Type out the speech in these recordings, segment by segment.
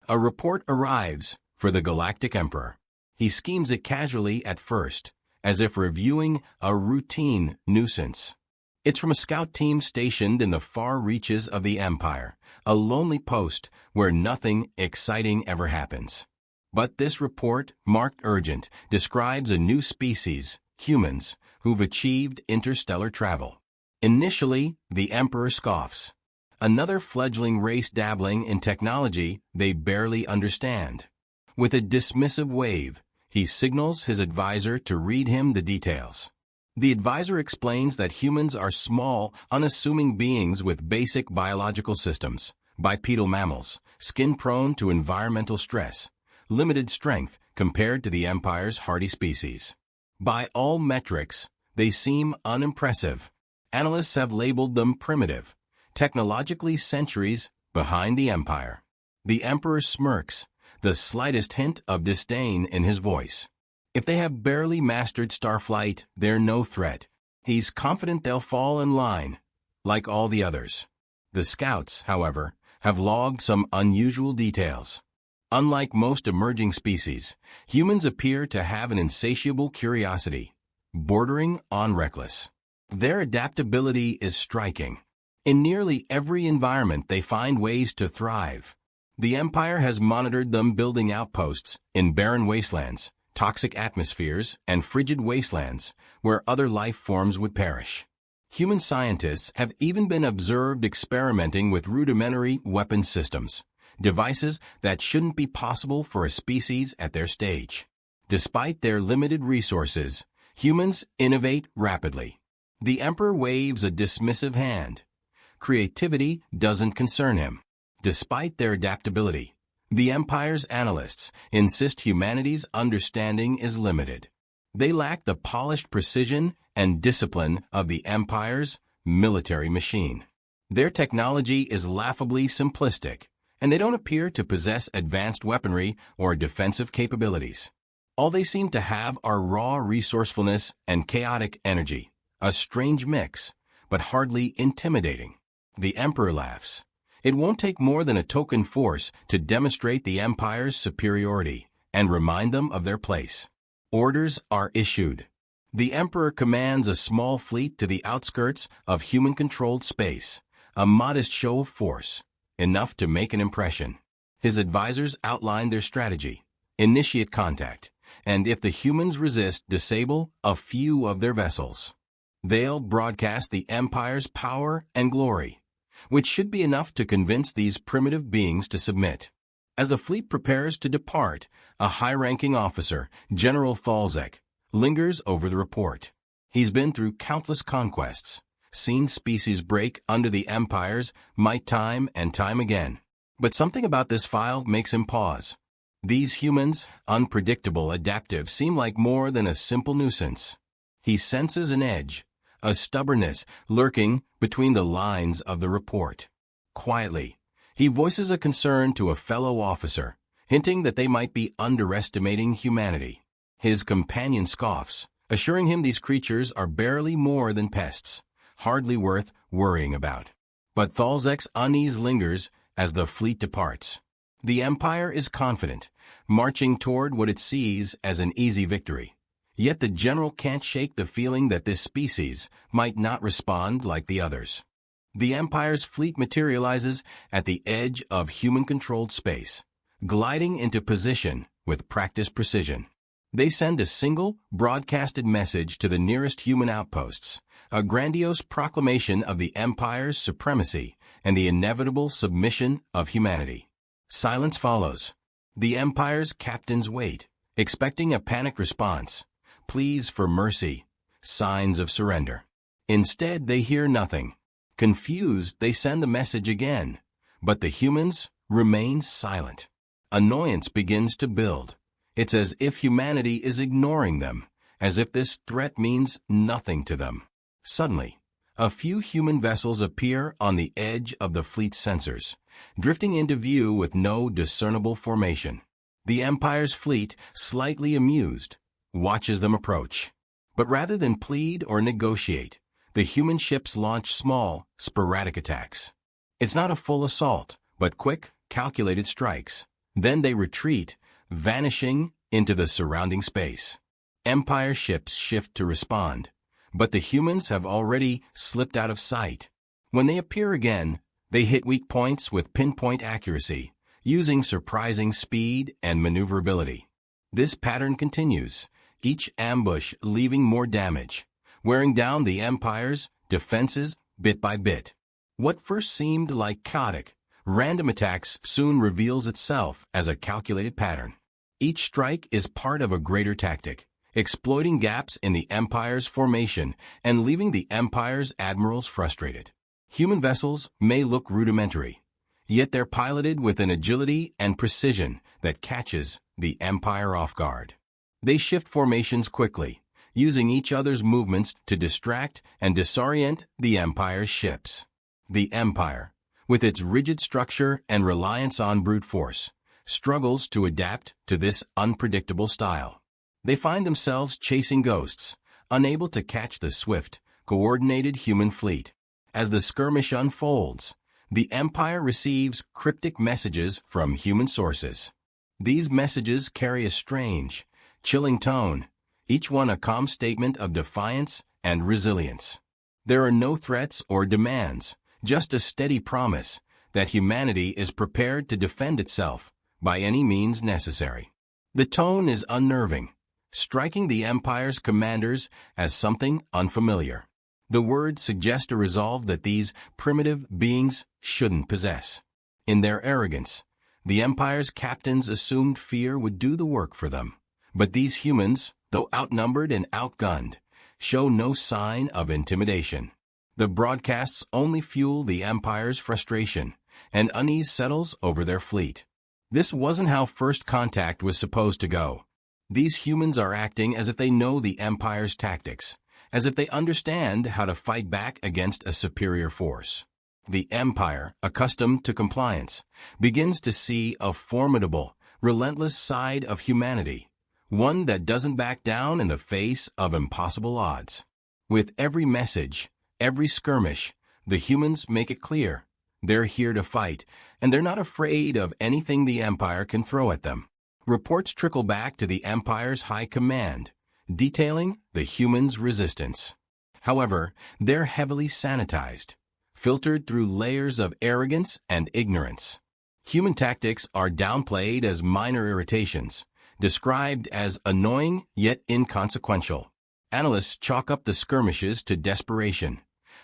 A report arrives for the Galactic Emperor. He schemes it casually at first, as if reviewing a routine nuisance. It's from a scout team stationed in the far reaches of the Empire, a lonely post where nothing exciting ever happens. But this report, marked urgent, describes a new species, humans, who've achieved interstellar travel. Initially, the Emperor scoffs. Another fledgling race dabbling in technology they barely understand. With a dismissive wave, he signals his advisor to read him the details. The advisor explains that humans are small, unassuming beings with basic biological systems, bipedal mammals, skin-prone to environmental stress, limited strength compared to the Empire's hardy species. By all metrics, they seem unimpressive. Analysts have labeled them primitive, technologically centuries behind the Empire. The Emperor smirks, the slightest hint of disdain in his voice. If they have barely mastered starflight, they're no threat. He's confident they'll fall in line, like all the others. The scouts, however, have logged some unusual details. Unlike most emerging species, humans appear to have an insatiable curiosity, bordering on reckless. Their adaptability is striking. In nearly every environment, they find ways to thrive. The Empire has monitored them building outposts in barren wastelands, toxic atmospheres, and frigid wastelands where other life forms would perish. Human scientists have even been observed experimenting with rudimentary weapon systems, devices that shouldn't be possible for a species at their stage. Despite their limited resources, humans innovate rapidly. The Emperor waves a dismissive hand. Creativity doesn't concern him. Despite their adaptability, the Empire's analysts insist humanity's understanding is limited. They lack the polished precision and discipline of the Empire's military machine. Their technology is laughably simplistic, and they don't appear to possess advanced weaponry or defensive capabilities. All they seem to have are raw resourcefulness and chaotic energy, a strange mix, but hardly intimidating. The Emperor laughs. It won't take more than a token force to demonstrate the Empire's superiority and remind them of their place. Orders are issued. The Emperor commands a small fleet to the outskirts of human-controlled space, a modest show of force, enough to make an impression. His advisors outline their strategy, initiate contact, and if the humans resist, disable a few of their vessels. They'll broadcast the Empire's power and glory, which should be enough to convince these primitive beings to submit. As the fleet prepares to depart, a high-ranking officer, General Thalzek, lingers over the report. He's been through countless conquests, seen species break under the Empire's might time and time again. But something about this file makes him pause. These humans, unpredictable, adaptive, seem like more than a simple nuisance. He senses an edge, a stubbornness lurking between the lines of the report. Quietly, he voices a concern to a fellow officer, hinting that they might be underestimating humanity. His companion scoffs, assuring him these creatures are barely more than pests, hardly worth worrying about. But Thalzek's unease lingers as the fleet departs. The Empire is confident, marching toward what it sees as an easy victory. Yet the general can't shake the feeling that this species might not respond like the others. The Empire's fleet materializes at the edge of human-controlled space, gliding into position with practiced precision. They send a single, broadcasted message to the nearest human outposts, a grandiose proclamation of the Empire's supremacy and the inevitable submission of humanity. Silence follows. The Empire's captains wait, expecting a panicked response, pleas for mercy, signs of surrender. Instead, they hear nothing. Confused, they send the message again, but the humans remain silent. Annoyance begins to build. It's as if humanity is ignoring them, as if this threat means nothing to them. Suddenly, a few human vessels appear on the edge of the fleet's sensors, drifting into view with no discernible formation. The Empire's fleet, slightly amused, watches them approach. But rather than plead or negotiate, the human ships launch small, sporadic attacks. It's not a full assault, but quick, calculated strikes, Then they retreat, vanishing into the surrounding space. Empire ships shift to respond, but the humans have already slipped out of sight. When they appear again, they hit weak points with pinpoint accuracy, using surprising speed and maneuverability. This pattern continues, each ambush leaving more damage, wearing down the Empire's defenses bit by bit. What first seemed like chaotic, random attacks soon reveals itself as a calculated pattern. Each strike is part of a greater tactic, exploiting gaps in the Empire's formation and leaving the Empire's admirals frustrated. Human vessels may look rudimentary, yet they're piloted with an agility and precision that catches the Empire off guard. They shift formations quickly, using each other's movements to distract and disorient the Empire's ships. The Empire, with its rigid structure and reliance on brute force, struggles to adapt to this unpredictable style. They find themselves chasing ghosts, unable to catch the swift, coordinated human fleet. As the skirmish unfolds, the Empire receives cryptic messages from human sources. These messages carry a strange, chilling tone, each one a calm statement of defiance and resilience. There are no threats or demands, just a steady promise that humanity is prepared to defend itself by any means necessary. The tone is unnerving, striking the Empire's commanders as something unfamiliar. The words suggest a resolve that these primitive beings shouldn't possess. In their arrogance, the Empire's captains assumed fear would do the work for them. But these humans, though outnumbered and outgunned, show no sign of intimidation. The broadcasts only fuel the Empire's frustration, and unease settles over their fleet. This wasn't how first contact was supposed to go. These humans are acting as if they know the Empire's tactics, as if they understand how to fight back against a superior force. The Empire, accustomed to compliance, begins to see a formidable, relentless side of humanity, one that doesn't back down in the face of impossible odds. With every message, every skirmish, the humans make it clear they're here to fight, and they're not afraid of anything the Empire can throw at them. Reports trickle back to the Empire's high command, detailing the humans' resistance. However, they're heavily sanitized, filtered through layers of arrogance and ignorance. Human tactics are downplayed as minor irritations, described as annoying yet inconsequential. Analysts chalk up the skirmishes to desperation,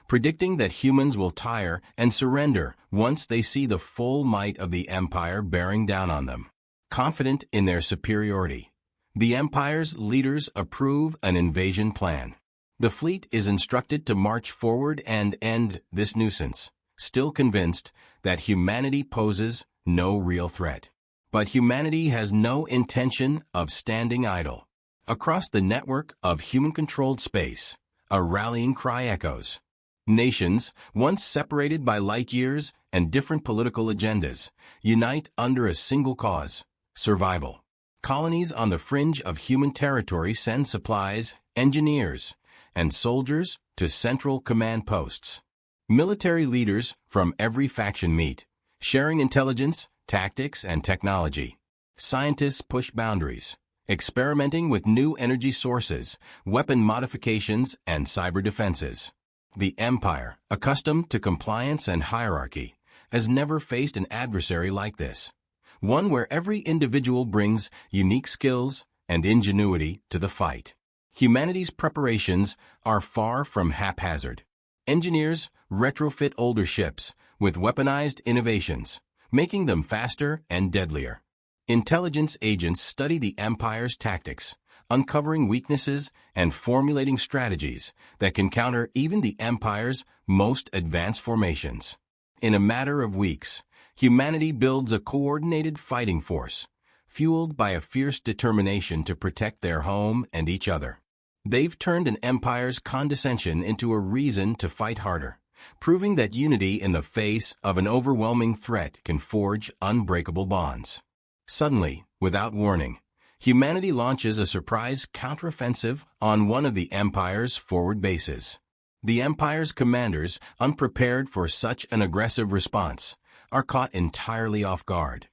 predicting that humans will tire and surrender once they see the full might of the Empire bearing down on them. Confident in their superiority, the Empire's leaders approve an invasion plan. The fleet is instructed to march forward and end this nuisance, still convinced that humanity poses no real threat. But humanity has no intention of standing idle. Across the network of human-controlled space, a rallying cry echoes. Nations, once separated by light years and different political agendas, unite under a single cause: survival. Colonies on the fringe of human territory send supplies, engineers, and soldiers to central command posts. Military leaders from every faction meet, sharing intelligence, tactics, and technology. Scientists push boundaries, experimenting with new energy sources, weapon modifications, and cyber defenses. The Empire, accustomed to compliance and hierarchy, has never faced an adversary like this, one where every individual brings unique skills and ingenuity to the fight. Humanity's preparations are far from haphazard. Engineers retrofit older ships with weaponized innovations, making them faster and deadlier. Intelligence agents study the Empire's tactics, uncovering weaknesses and formulating strategies that can counter even the Empire's most advanced formations. In a matter of weeks, humanity builds a coordinated fighting force, fueled by a fierce determination to protect their home and each other. They've turned an Empire's condescension into a reason to fight harder, proving that unity in the face of an overwhelming threat can forge unbreakable bonds. Suddenly, without warning, humanity launches a surprise counteroffensive on one of the Empire's forward bases. The Empire's commanders, unprepared for such an aggressive response, are caught entirely off guard.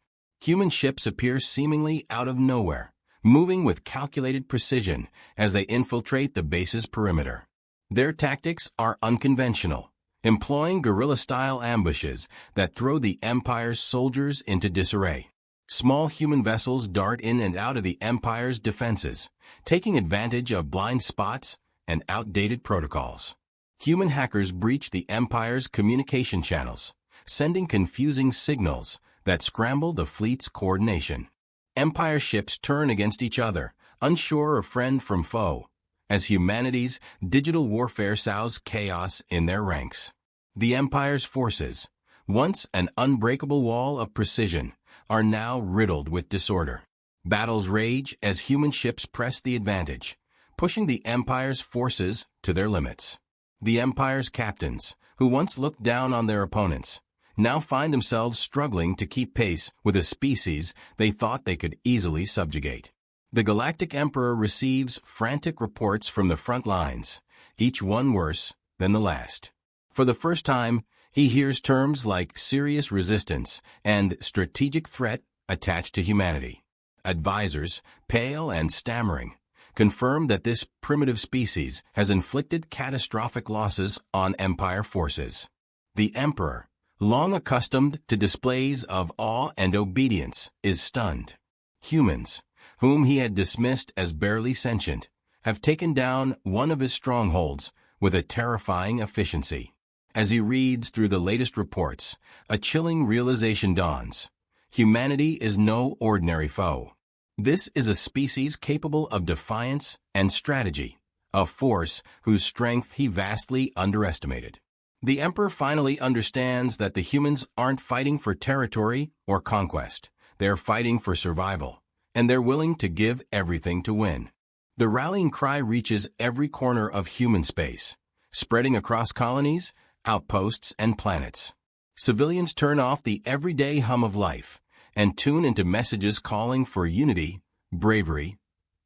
Human ships appear seemingly out of nowhere, moving with calculated precision as they infiltrate the base's perimeter. Their tactics are unconventional, employing guerrilla-style ambushes that throw the Empire's soldiers into disarray. Small human vessels dart in and out of the Empire's defenses, taking advantage of blind spots and outdated protocols. Human hackers breach the Empire's communication channels, sending confusing signals that scramble the fleet's coordination. Empire ships turn against each other, unsure of friend from foe, as humanity's digital warfare sows chaos in their ranks. The Empire's forces, once an unbreakable wall of precision, are now riddled with disorder. Battles rage as human ships press the advantage, pushing the Empire's forces to their limits. The Empire's captains, who once looked down on their opponents, now find themselves struggling to keep pace with a species they thought they could easily subjugate. The Galactic Emperor receives frantic reports from the front lines, each one worse than the last. For the first time, he hears terms like serious resistance and strategic threat attached to humanity. Advisors, pale and stammering, confirm that this primitive species has inflicted catastrophic losses on Empire forces. The Emperor, long accustomed to displays of awe and obedience, is stunned. Humans, whom he had dismissed as barely sentient, have taken down one of his strongholds with a terrifying efficiency. As he reads through the latest reports, a chilling realization dawns. Humanity is no ordinary foe. This is a species capable of defiance and strategy, a force whose strength he vastly underestimated. The Emperor finally understands that the humans aren't fighting for territory or conquest. They're fighting for survival, and they're willing to give everything to win. The rallying cry reaches every corner of human space, spreading across colonies, outposts, and planets. Civilians turn off the everyday hum of life and tune into messages calling for unity, bravery,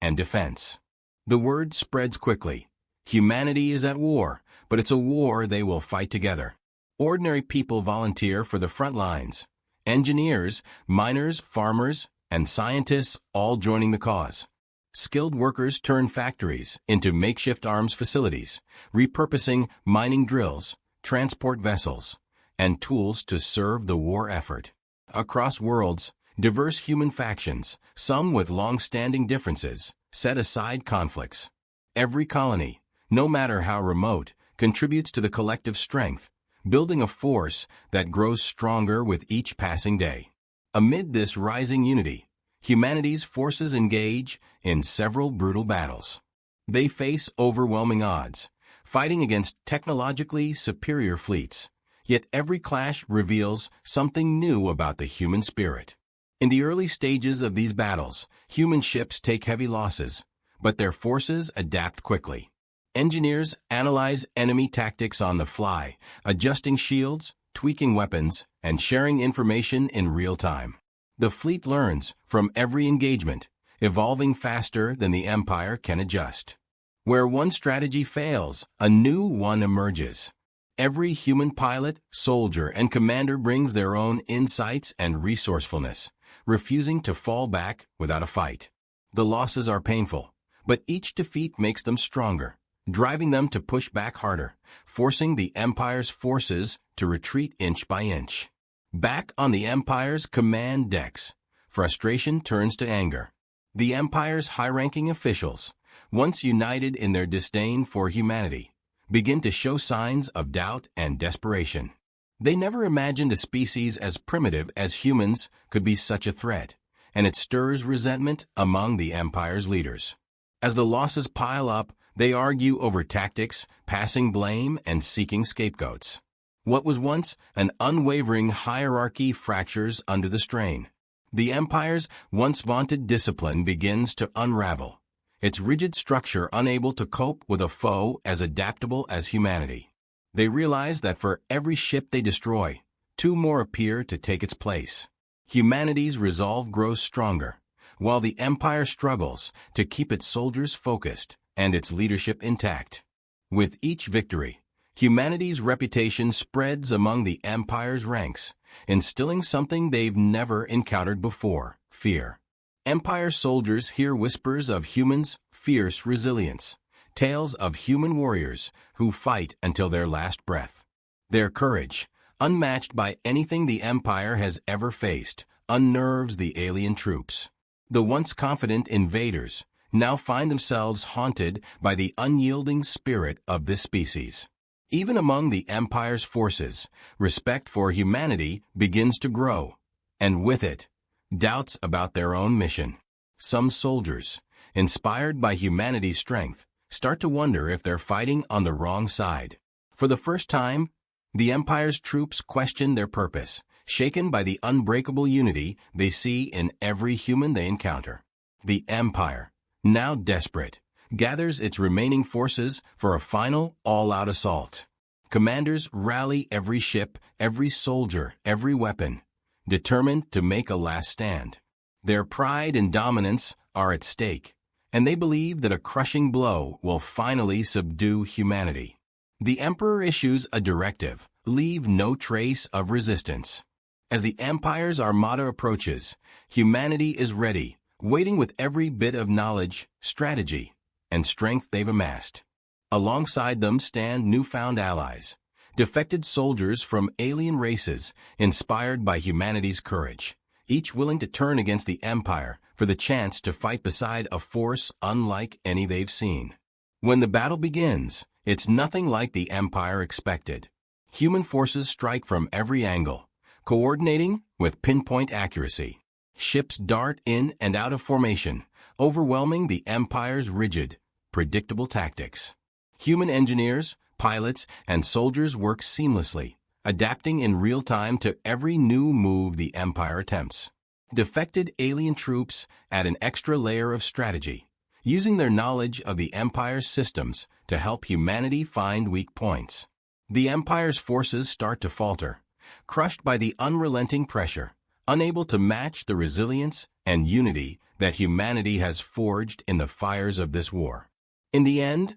and defense. The word spreads quickly. Humanity is at war, but it's a war they will fight together. Ordinary people volunteer for the front lines. Engineers, miners, farmers, and scientists all joining the cause. Skilled workers turn factories into makeshift arms facilities, repurposing mining drills, transport vessels, and tools to serve the war effort. Across worlds, diverse human factions, some with long-standing differences, set aside conflicts. Every colony, no matter how remote, contributes to the collective strength, building a force that grows stronger with each passing day. Amid this rising unity, humanity's forces engage in several brutal battles. They face overwhelming odds, fighting against technologically superior fleets, yet every clash reveals something new about the human spirit. In the early stages of these battles, human ships take heavy losses, but their forces adapt quickly. Engineers analyze enemy tactics on the fly, adjusting shields, tweaking weapons, and sharing information in real time. The fleet learns from every engagement, evolving faster than the Empire can adjust. Where one strategy fails, a new one emerges. Every human pilot, soldier, and commander brings their own insights and resourcefulness, refusing to fall back without a fight. The losses are painful, but each defeat makes them stronger, driving them to push back harder, forcing the Empire's forces to retreat inch by inch. Back on the Empire's command decks, frustration turns to anger. The Empire's high-ranking officials, once united in their disdain for humanity, begin to show signs of doubt and desperation. They never imagined a species as primitive as humans could be such a threat, and it stirs resentment among the Empire's leaders. As the losses pile up, they argue over tactics, passing blame, and seeking scapegoats. What was once an unwavering hierarchy fractures under the strain. The Empire's once vaunted discipline begins to unravel, its rigid structure unable to cope with a foe as adaptable as humanity. They realize that for every ship they destroy, two more appear to take its place. Humanity's resolve grows stronger, while the Empire struggles to keep its soldiers focused and its leadership intact. With each victory, humanity's reputation spreads among the Empire's ranks, instilling something they've never encountered before: fear. Empire soldiers hear whispers of humans' fierce resilience, tales of human warriors who fight until their last breath. Their courage, unmatched by anything the Empire has ever faced, unnerves the alien troops. The once confident invaders now find themselves haunted by the unyielding spirit of this species. Even among the Empire's forces, respect for humanity begins to grow, and with it, doubts about their own mission. Some soldiers, inspired by humanity's strength, start to wonder if they're fighting on the wrong side. For the first time, the Empire's troops question their purpose, shaken by the unbreakable unity they see in every human they encounter. The Empire, now desperate, gathers its remaining forces for a final, all-out assault. Commanders rally every ship, every soldier, every weapon, determined to make a last stand. Their pride and dominance are at stake, and they believe that a crushing blow will finally subdue humanity. The Emperor issues a directive: leave no trace of resistance. As the Empire's armada approaches, humanity is ready, waiting with every bit of knowledge, strategy, and strength they've amassed. Alongside them stand newfound allies, defected soldiers from alien races inspired by humanity's courage, each willing to turn against the Empire for the chance to fight beside a force unlike any they've seen. When the battle begins, it's nothing like the Empire expected. Human forces strike from every angle, coordinating with pinpoint accuracy. Ships dart in and out of formation, overwhelming the Empire's rigid, predictable tactics. Human engineers, pilots, and soldiers work seamlessly, adapting in real time to every new move the Empire attempts. Defected alien troops add an extra layer of strategy, using their knowledge of the Empire's systems to help humanity find weak points. The Empire's forces start to falter, crushed by the unrelenting pressure, unable to match the resilience and unity that humanity has forged in the fires of this war. In the end,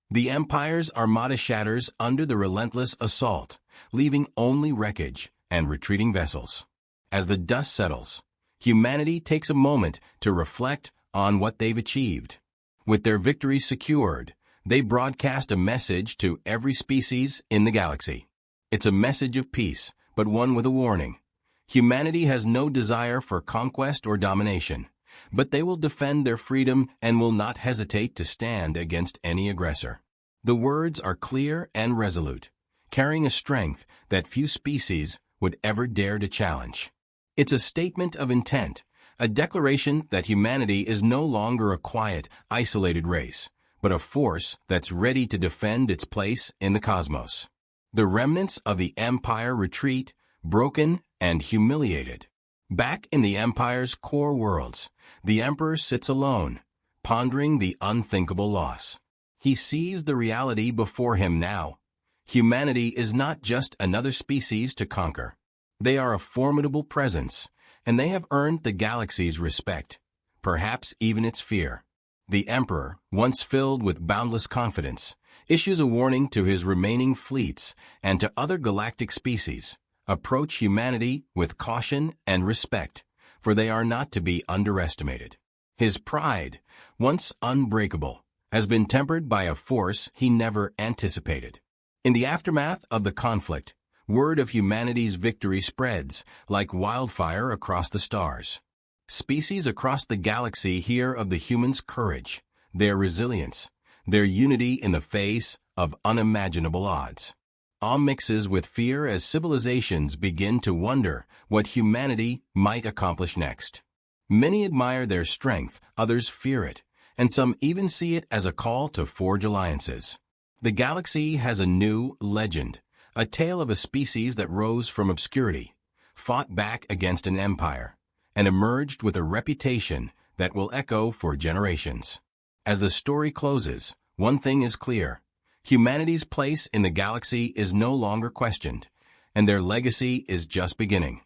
the Empire's armada shatters under the relentless assault, leaving only wreckage and retreating vessels. As the dust settles, humanity takes a moment to reflect on what they've achieved. With their victory secured, they broadcast a message to every species in the galaxy. It's a message of peace, but one with a warning. Humanity has no desire for conquest or domination, but they will defend their freedom and will not hesitate to stand against any aggressor. The words are clear and resolute, carrying a strength that few species would ever dare to challenge. It's a statement of intent, a declaration that humanity is no longer a quiet, isolated race, but a force that's ready to defend its place in the cosmos. The remnants of the Empire retreat, broken and humiliated. Back in the Empire's core worlds, the Emperor sits alone, pondering the unthinkable loss. He sees the reality before him now. Humanity is not just another species to conquer. They are a formidable presence, and they have earned the galaxy's respect, perhaps even its fear. The Emperor, once filled with boundless confidence, issues a warning to his remaining fleets and to other galactic species: approach humanity with caution and respect, for they are not to be underestimated. His pride, once unbreakable, has been tempered by a force he never anticipated. In the aftermath of the conflict, word of humanity's victory spreads like wildfire across the stars. Species across the galaxy hear of the humans' courage, their resilience, their unity in the face of unimaginable odds. Awe mixes with fear as civilizations begin to wonder what humanity might accomplish next. Many admire their strength, others fear it, and some even see it as a call to forge alliances. The galaxy has a new legend, a tale of a species that rose from obscurity, fought back against an empire, and emerged with a reputation that will echo for generations. As the story closes, one thing is clear: humanity's place in the galaxy is no longer questioned, and their legacy is just beginning.